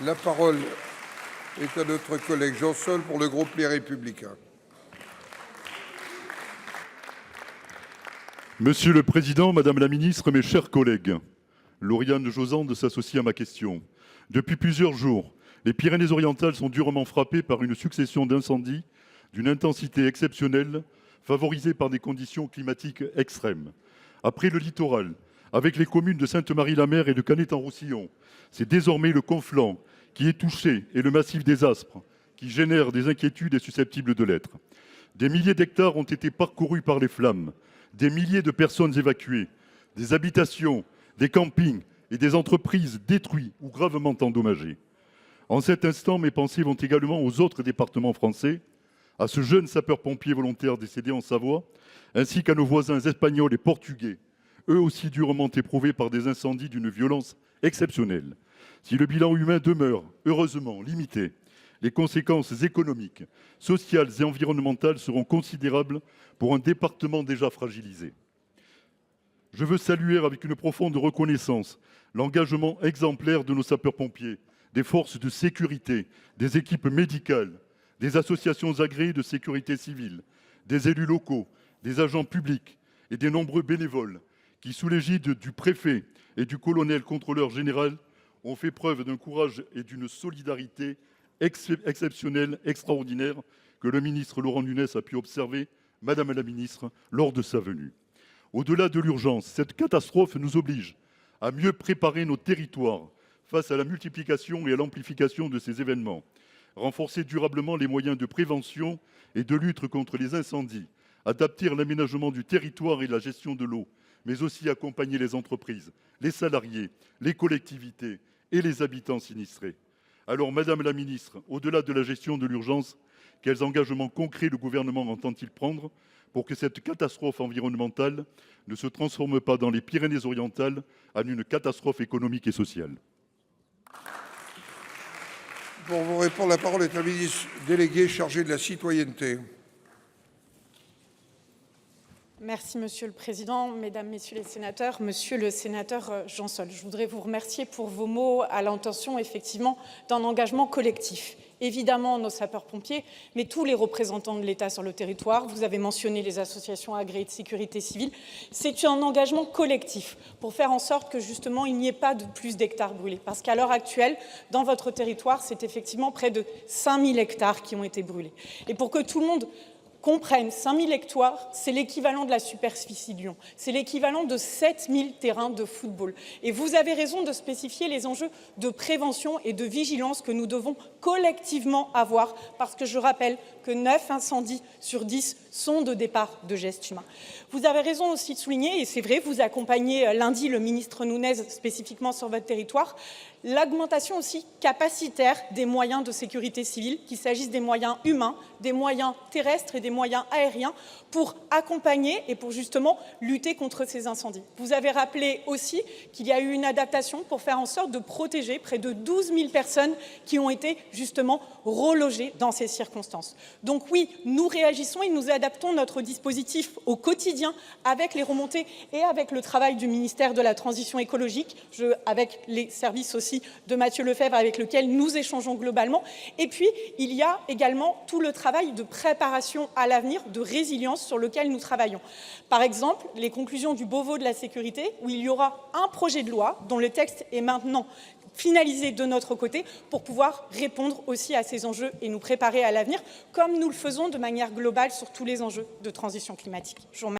La parole est à notre collègue Jean Sol pour le groupe Les Républicains. Monsieur le Président, Madame la Ministre, mes chers collègues, Lauriane Josande s'associe à ma question. Depuis plusieurs jours, les Pyrénées-Orientales sont durement frappées par une succession d'incendies d'une intensité exceptionnelle, favorisée par des conditions climatiques extrêmes. Après le littoral, avec les communes de Sainte-Marie-la-Mer et de Canet-en-Roussillon, c'est désormais le Conflent qui est touché et le massif des Aspres qui génère des inquiétudes et susceptibles de l'être. Des milliers d'hectares ont été parcourus par les flammes, des milliers de personnes évacuées, des habitations, des campings et des entreprises détruits ou gravement endommagées. En cet instant, mes pensées vont également aux autres départements français, à ce jeune sapeur-pompier volontaire décédé en Savoie, ainsi qu'à nos voisins espagnols et portugais, eux aussi durement éprouvés par des incendies d'une violence exceptionnelle. Si le bilan humain demeure, heureusement, limité, les conséquences économiques, sociales et environnementales seront considérables pour un département déjà fragilisé. Je veux saluer avec une profonde reconnaissance l'engagement exemplaire de nos sapeurs-pompiers, des forces de sécurité, des équipes médicales, des associations agréées de sécurité civile, des élus locaux, des agents publics et des nombreux bénévoles qui, sous l'égide du préfet et du colonel contrôleur général, ont fait preuve d'un courage et d'une solidarité exceptionnelle, extraordinaire, que le ministre Laurent Nunez a pu observer, Madame la ministre, lors de sa venue. Au-delà de l'urgence, cette catastrophe nous oblige à mieux préparer nos territoires face à la multiplication et à l'amplification de ces événements, renforcer durablement les moyens de prévention et de lutte contre les incendies, adapter l'aménagement du territoire et la gestion de l'eau, mais aussi accompagner les entreprises, les salariés, les collectivités et les habitants sinistrés. Alors, Madame la Ministre, au-delà de la gestion de l'urgence, quels engagements concrets le gouvernement entend-il prendre pour que cette catastrophe environnementale ne se transforme pas dans les Pyrénées-Orientales en une catastrophe économique et sociale? Pour vous répondre, la parole est à un ministre délégué chargé de la citoyenneté. Merci Monsieur le Président, Mesdames, Messieurs les sénateurs. Monsieur le sénateur Jean Sol, je voudrais vous remercier pour vos mots à l'intention effectivement d'un engagement collectif. Évidemment nos sapeurs-pompiers, mais tous les représentants de l'État sur le territoire. Vous avez mentionné les associations agréées de sécurité civile. C'est un engagement collectif pour faire en sorte que justement il n'y ait pas de plus d'hectares brûlés. Parce qu'à l'heure actuelle, dans votre territoire, c'est effectivement près de 5000 hectares qui ont été brûlés. Et pour que tout le monde comprennent, 5000 hectares, c'est l'équivalent de la superficie de Lyon. C'est l'équivalent de 7000 terrains de football. Et vous avez raison de spécifier les enjeux de prévention et de vigilance que nous devons collectivement avoir, parce que je rappelle que 9 incendies sur 10 sont de départ de gestes humains. Vous avez raison aussi de souligner, et c'est vrai, vous accompagnez lundi le ministre Nunez spécifiquement sur votre territoire, l'augmentation aussi capacitaire des moyens de sécurité civile, qu'il s'agisse des moyens humains, des moyens terrestres et des moyens aériens, pour accompagner et pour justement lutter contre ces incendies. Vous avez rappelé aussi qu'il y a eu une adaptation pour faire en sorte de protéger près de 12 000 personnes qui ont été justement relogées dans ces circonstances. Donc oui, nous réagissons et nous adaptons notre dispositif au quotidien avec les remontées et avec le travail du ministère de la Transition écologique, avec les services aussi de Mathieu Lefebvre avec lequel nous échangeons globalement. Et puis, il y a également tout le travail de préparation à l'avenir, de résilience sur lequel nous travaillons. Par exemple, les conclusions du Beauvau de la sécurité, où il y aura un projet de loi dont le texte est maintenant finalisé de notre côté pour pouvoir répondre aussi à ces enjeux et nous préparer à l'avenir, comme nous le faisons de manière globale sur tous les enjeux de transition climatique. Je vous remercie.